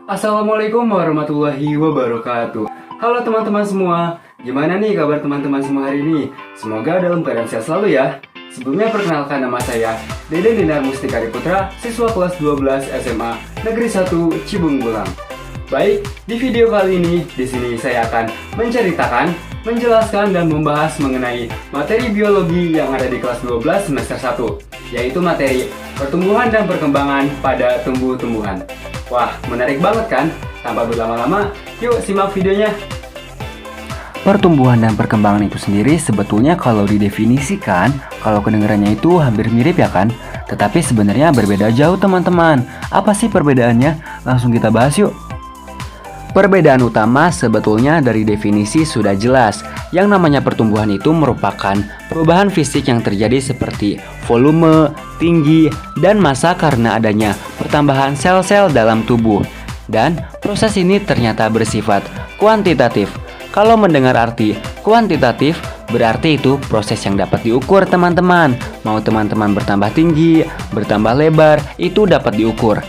Assalamualaikum warahmatullahi wabarakatuh. Halo teman-teman semua, gimana nih kabar teman-teman semua hari ini? Semoga dalam keadaan sehat selalu ya. Sebelumnya perkenalkan nama saya Deden Dinar Mustikari Putra, siswa kelas 12 SMA Negeri 1 Cibung Bulang. Baik, di video kali ini di sini saya akan menceritakan, menjelaskan dan membahas mengenai materi biologi yang ada di kelas 12 semester 1, yaitu materi pertumbuhan dan perkembangan pada tumbuh-tumbuhan. Wah, menarik banget kan? Tanpa berlama-lama, yuk simak videonya. Pertumbuhan dan perkembangan itu sendiri sebetulnya kalau didefinisikan, kalau kedengarannya itu hampir mirip ya kan? Tetapi sebenarnya berbeda jauh teman-teman. Apa sih perbedaannya? Langsung kita bahas yuk. Perbedaan utama sebetulnya dari definisi sudah jelas. Yang namanya pertumbuhan itu merupakan perubahan fisik yang terjadi seperti volume, tinggi, dan massa karena adanya pertambahan sel-sel dalam tubuh. Dan proses ini ternyata bersifat kuantitatif. Kalau mendengar arti kuantitatif, berarti itu proses yang dapat diukur teman-teman. Mau teman-teman bertambah tinggi, bertambah lebar, itu dapat diukur.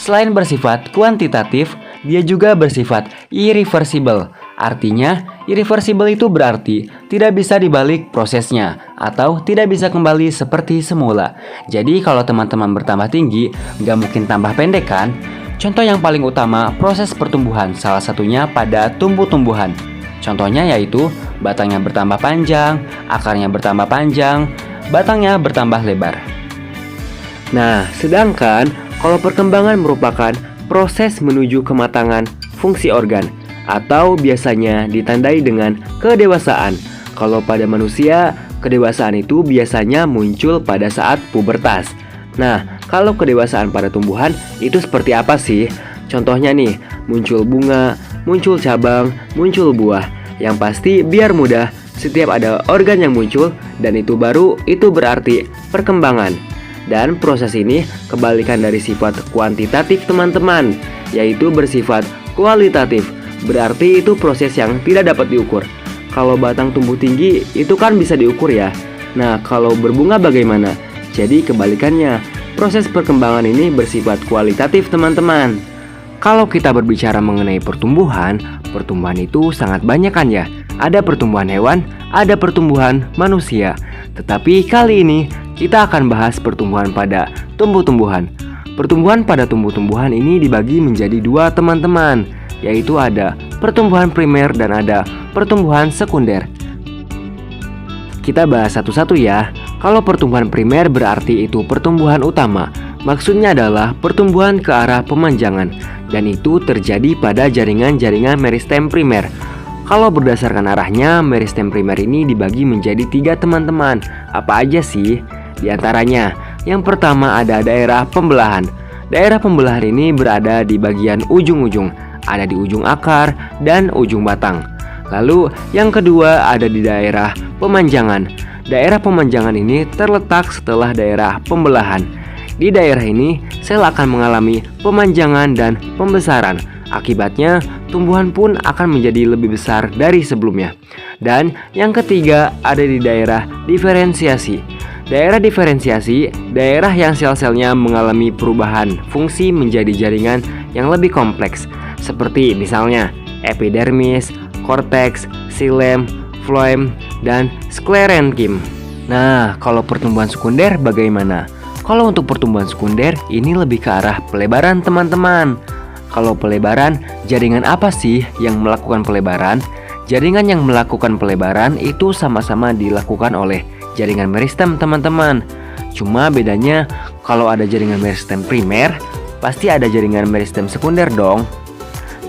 Selain bersifat kuantitatif, dia juga bersifat irreversible. Artinya, irreversible itu berarti tidak bisa dibalik prosesnya atau tidak bisa kembali seperti semula. Jadi kalau teman-teman bertambah tinggi, nggak mungkin tambah pendek kan? Contoh yang paling utama proses pertumbuhan, salah satunya pada tumbuh-tumbuhan. Contohnya yaitu batangnya bertambah panjang, akarnya bertambah panjang, batangnya bertambah lebar. Nah, sedangkan kalau perkembangan merupakan proses menuju kematangan fungsi organ atau biasanya ditandai dengan kedewasaan. Kalau pada manusia, kedewasaan itu biasanya muncul pada saat pubertas. Nah, kalau kedewasaan pada tumbuhan itu seperti apa sih? Contohnya nih, muncul bunga, muncul cabang, muncul buah. Yang pasti biar mudah, setiap ada organ yang muncul dan itu baru, itu berarti perkembangan. Dan proses ini kebalikan dari sifat kuantitatif teman-teman, yaitu bersifat kualitatif. Berarti itu proses yang tidak dapat diukur. Kalau batang tumbuh tinggi, itu kan bisa diukur ya. Nah, kalau berbunga bagaimana? Jadi kebalikannya, proses perkembangan ini bersifat kualitatif teman-teman. Kalau kita berbicara mengenai pertumbuhan itu sangat banyak kan ya. Ada pertumbuhan hewan, ada pertumbuhan manusia. Tetapi kali ini kita akan bahas pertumbuhan pada tumbuh-tumbuhan. Pertumbuhan pada tumbuh-tumbuhan ini dibagi menjadi dua teman-teman, yaitu ada pertumbuhan primer dan ada pertumbuhan sekunder. Kita bahas satu-satu ya. Kalau pertumbuhan primer berarti itu pertumbuhan utama. Maksudnya adalah pertumbuhan ke arah pemanjangan, dan itu terjadi pada jaringan-jaringan meristem primer. Kalau berdasarkan arahnya, meristem primer ini dibagi menjadi 3 teman-teman. Apa aja sih? Di antaranya, yang pertama ada daerah pembelahan. Daerah pembelahan ini berada di bagian ujung-ujung, ada di ujung akar dan ujung batang. Lalu yang kedua ada di daerah pemanjangan. Daerah pemanjangan ini terletak setelah daerah pembelahan. Di daerah ini, sel akan mengalami pemanjangan dan pembesaran. Akibatnya, tumbuhan pun akan menjadi lebih besar dari sebelumnya. Dan yang ketiga ada di daerah diferensiasi. Daerah diferensiasi, daerah yang sel-selnya mengalami perubahan fungsi menjadi jaringan yang lebih kompleks, seperti misalnya epidermis, korteks, xilem, floem, dan sklerenkim. Nah, kalau pertumbuhan sekunder bagaimana? Kalau untuk pertumbuhan sekunder, ini lebih ke arah pelebaran teman-teman. Kalau pelebaran, jaringan apa sih yang melakukan pelebaran? Jaringan yang melakukan pelebaran itu sama-sama dilakukan oleh jaringan meristem teman-teman. Cuma bedanya, kalau ada jaringan meristem primer, pasti ada jaringan meristem sekunder dong.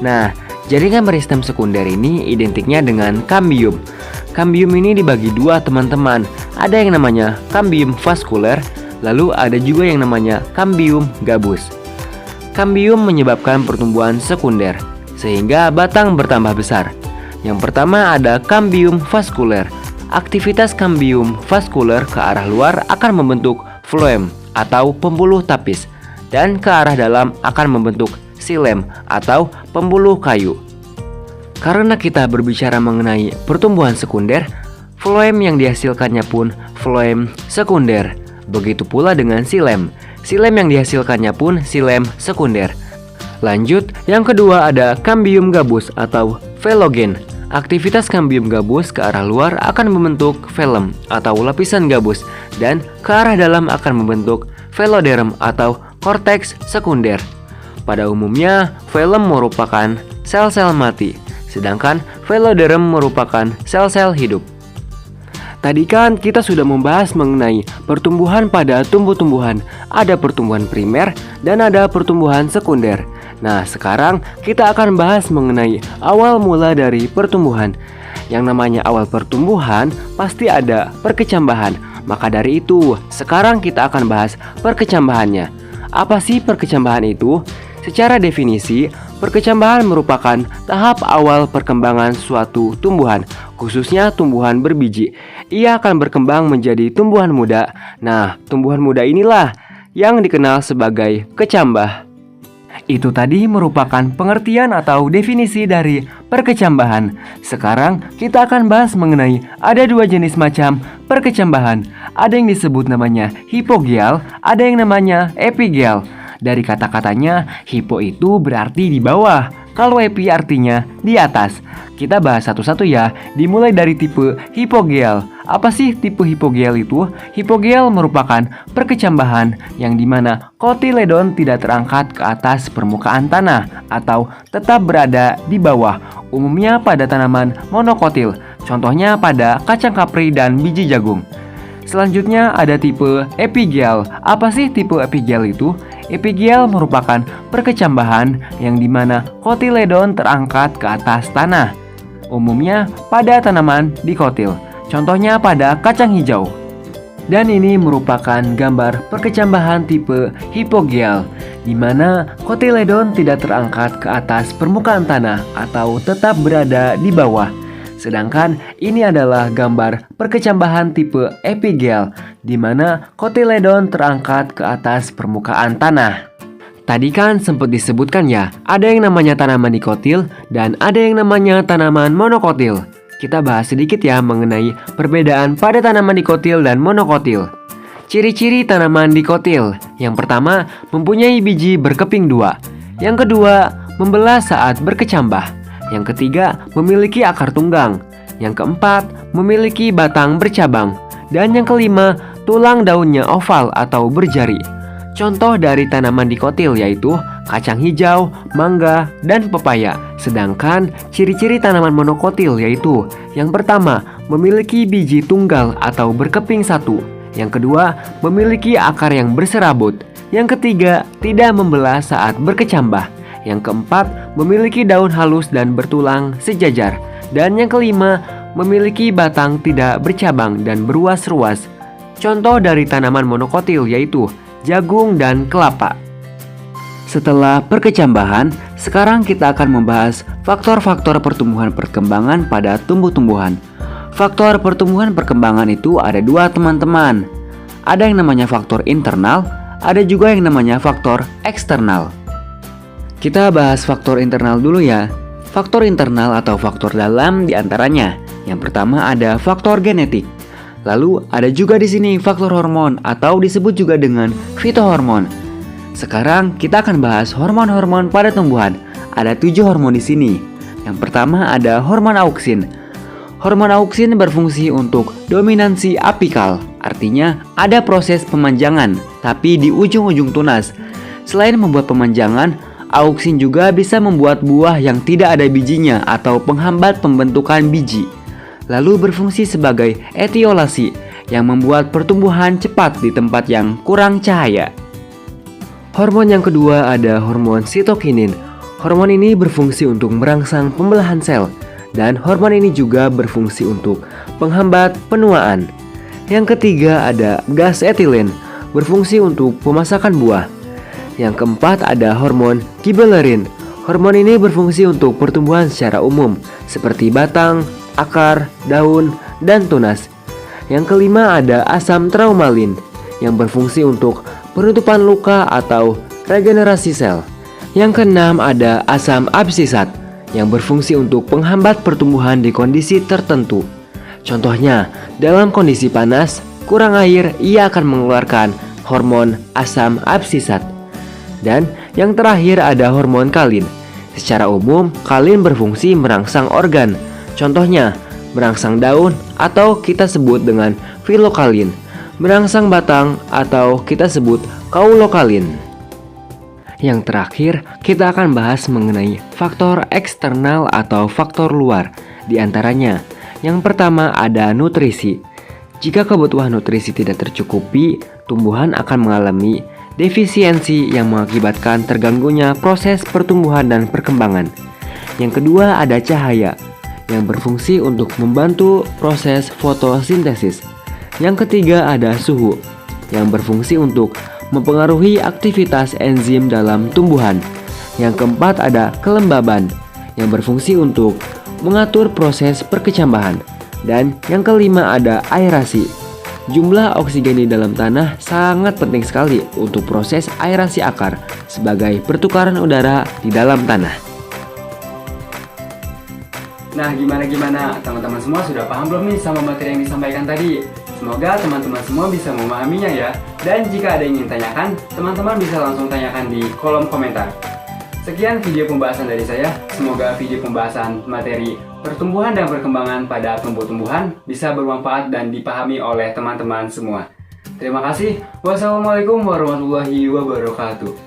Nah, jaringan meristem sekunder ini identiknya dengan kambium. Kambium ini dibagi dua teman-teman. Ada yang namanya kambium vaskuler, lalu ada juga yang namanya kambium gabus. Kambium menyebabkan pertumbuhan sekunder, sehingga batang bertambah besar. Yang pertama ada kambium vaskuler. Aktivitas kambium vaskuler ke arah luar akan membentuk floem atau pembuluh tapis, dan ke arah dalam akan membentuk xilem atau pembuluh kayu. Karena kita berbicara mengenai pertumbuhan sekunder, floem yang dihasilkannya pun floem sekunder. Begitu pula dengan xilem. Xilem yang dihasilkannya pun xilem sekunder. Lanjut, yang kedua ada cambium gabus atau velogen. Aktivitas cambium gabus ke arah luar akan membentuk velum atau lapisan gabus, dan ke arah dalam akan membentuk veloderm atau korteks sekunder. Pada umumnya, velum merupakan sel-sel mati, sedangkan veloderm merupakan sel-sel hidup. Tadi kan kita sudah membahas mengenai pertumbuhan pada tumbuh-tumbuhan. Ada pertumbuhan primer dan ada pertumbuhan sekunder. Nah, sekarang kita akan bahas mengenai awal mula dari pertumbuhan. Yang namanya awal pertumbuhan pasti ada perkecambahan. Maka dari itu, sekarang kita akan bahas perkecambahannya. Apa sih perkecambahan itu? Secara definisi, perkecambahan merupakan tahap awal perkembangan suatu tumbuhan, khususnya tumbuhan berbiji. Ia akan berkembang menjadi tumbuhan muda. Nah, tumbuhan muda inilah yang dikenal sebagai kecambah. Itu tadi merupakan pengertian atau definisi dari perkecambahan. Sekarang kita akan bahas mengenai ada dua jenis macam perkecambahan. Ada yang disebut namanya hipogeal, ada yang namanya epigeal. Dari kata-katanya, hipo itu berarti di bawah, kalau epi artinya di atas. Kita bahas satu-satu ya, dimulai dari tipe hipogeal. Apa sih tipe hipogeal itu? Hipogeal merupakan perkecambahan yang dimana kotiledon tidak terangkat ke atas permukaan tanah atau tetap berada di bawah, umumnya pada tanaman monokotil, contohnya pada kacang kapri dan biji jagung. Selanjutnya ada tipe epigeal. Apa sih tipe epigeal itu? Epigeal merupakan perkecambahan yang dimana kotiledon terangkat ke atas tanah, umumnya pada tanaman dikotil, contohnya pada kacang hijau. Dan ini merupakan gambar perkecambahan tipe hipogeal, di mana kotiledon tidak terangkat ke atas permukaan tanah atau tetap berada di bawah. Sedangkan ini adalah gambar perkecambahan tipe epigeal, di mana kotiledon terangkat ke atas permukaan tanah. Tadi kan sempat disebutkan ya, ada yang namanya tanaman dikotil dan ada yang namanya tanaman monokotil. Kita bahas sedikit ya mengenai perbedaan pada tanaman dikotil dan monokotil. Ciri-ciri tanaman dikotil. Yang pertama, mempunyai biji berkeping dua. Yang kedua, membelah saat berkecambah. Yang ketiga, memiliki akar tunggang. Yang keempat, memiliki batang bercabang. Dan yang kelima, tulang daunnya oval atau berjari. Contoh dari tanaman dikotil yaitu kacang hijau, mangga, dan pepaya. Sedangkan ciri-ciri tanaman monokotil yaitu yang pertama, memiliki biji tunggal atau berkeping satu. Yang kedua, memiliki akar yang berserabut. Yang ketiga, tidak membelah saat berkecambah. Yang keempat, memiliki daun halus dan bertulang sejajar. Dan yang kelima, memiliki batang tidak bercabang dan beruas-ruas. Contoh dari tanaman monokotil yaitu jagung dan kelapa. Setelah perkecambahan, sekarang kita akan membahas faktor-faktor pertumbuhan perkembangan pada tumbuh-tumbuhan. Faktor pertumbuhan perkembangan itu ada dua teman-teman. Ada yang namanya faktor internal, ada juga yang namanya faktor eksternal. Kita bahas faktor internal dulu ya. Faktor internal atau faktor dalam diantaranya. Yang pertama ada faktor genetik. Lalu ada juga di sini faktor hormon atau disebut juga dengan fitohormon. Sekarang kita akan bahas hormon-hormon pada tumbuhan. Ada 7 hormon di sini. Yang pertama ada hormon auksin. Hormon auksin berfungsi untuk dominansi apikal. Artinya ada proses pemanjangan, tapi di ujung-ujung tunas. Selain membuat pemanjangan, auksin juga bisa membuat buah yang tidak ada bijinya atau penghambat pembentukan biji. Lalu berfungsi sebagai etiolasi yang membuat pertumbuhan cepat di tempat yang kurang cahaya. Hormon yang kedua ada hormon sitokinin. Hormon ini berfungsi untuk merangsang pembelahan sel, dan hormon ini juga berfungsi untuk penghambat penuaan. Yang ketiga ada gas etilen, berfungsi untuk pemasakan buah. Yang keempat ada hormon gibberellin. Hormon ini berfungsi untuk pertumbuhan secara umum, seperti batang, akar, daun, dan tunas. Yang kelima ada asam traumalin, yang berfungsi untuk penutupan luka atau regenerasi sel. Yang keenam ada asam absisat, yang berfungsi untuk penghambat pertumbuhan di kondisi tertentu. Contohnya, dalam kondisi panas, kurang air, ia akan mengeluarkan hormon asam absisat. Dan Yang terakhir ada hormon kalin. Secara umum, kalin berfungsi merangsang organ. Contohnya, merangsang daun atau kita sebut dengan filokalin, merangsang batang atau kita sebut kaulokalin. Yang terakhir, kita akan bahas mengenai faktor eksternal atau faktor luar. Di antaranya, yang pertama ada nutrisi. Jika kebutuhan nutrisi tidak tercukupi, tumbuhan akan mengalami defisiensi yang mengakibatkan terganggunya proses pertumbuhan dan perkembangan. Yang kedua ada cahaya, yang berfungsi untuk membantu proses fotosintesis. Yang ketiga ada suhu, yang berfungsi untuk mempengaruhi aktivitas enzim dalam tumbuhan. Yang keempat ada kelembaban, yang berfungsi untuk mengatur proses perkecambahan. Dan yang kelima ada aerasi. Jumlah oksigen di dalam tanah sangat penting sekali untuk proses aerasi akar sebagai pertukaran udara di dalam tanah. Nah, gimana teman-teman semua sudah paham belum nih sama materi yang disampaikan tadi? Semoga teman-teman semua bisa memahaminya ya. Dan jika ada yang ingin tanyakan, teman-teman bisa langsung tanyakan di kolom komentar. Sekian video pembahasan dari saya. Semoga video pembahasan materi pertumbuhan dan perkembangan pada tumbuh-tumbuhan bisa bermanfaat dan dipahami oleh teman-teman semua. Terima kasih. Wassalamualaikum warahmatullahi wabarakatuh.